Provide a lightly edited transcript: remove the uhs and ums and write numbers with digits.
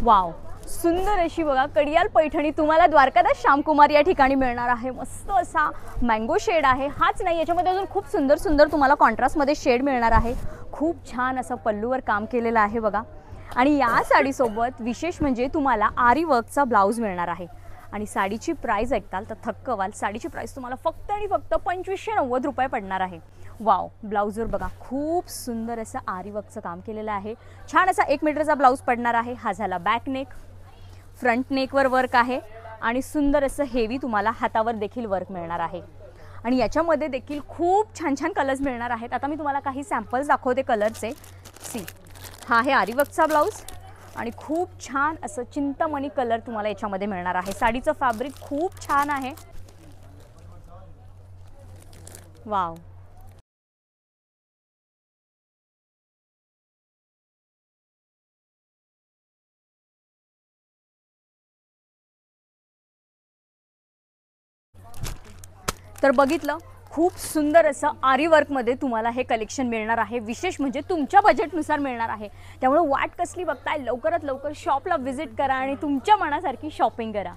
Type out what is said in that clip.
Wow, सुंदर अशी बघा कडियाल पैठणी तुम्हाला द्वारकादास श्यामकुमार या ठिकाणी मिळणार आहे। मस्त असा मँगो शेड आहे। हाच नाही, याच्यामध्ये अजून खूप सुंदर सुंदर तुम्हाला कॉन्ट्रास्टमध्ये शेड मिळणार आहे। खूप छान असं पल्लूवर काम केलेलं आहे बघा। आणि या साडीसोबत विशेष म्हणजे तुम्हाला आरी वर्कचा ब्लाऊज मिळणार आहे। आणि साडीची प्राइस ऐकताल तर थक्क व्हाल। साडीची प्राइस तुम्हाला फक्त आणि फक्त 2590 रुपये पडणार आहे। वाव, ब्लाऊजवर बघा खूप सुंदर असं आरी वर्कचं काम केलेलं आहे। छान असा 1 मीटरचा ब्लाऊज पडणार आहे। हा झाला बॅक नेक, फ्रंट नेकवर वर्क आहे आणि सुंदर असं हेवी तुम्हाला हातावर देखील वर्क मिळणार आहे। आणि याच्यामध्ये देखील खूप छान छान कलर्स मिळणार आहेत। आता मी तुम्हाला काही सॅम्पल्स दाखवते कलरचे। सी, हा आहे आरी वर्कचा ब्लाऊज आणि खूप छान असं चिंतामणी कलर तुम्हाला याच्यामध्ये मिळणार आहे। साडीचं फॅब्रिक खूप छान आहे। वाव, तर बघितलं, खूप सुंदर असं आरी वर्कमध्ये तुम्हाला हे कलेक्शन मिळणार आहे। विशेष म्हणजे तुमच्या बजेटनुसार मिळणार आहे। त्यामुळे वाट कसली बघताय, लवकरात लवकर शॉपला व्हिजिट करा आणि तुमच्या मनासारखी शॉपिंग करा।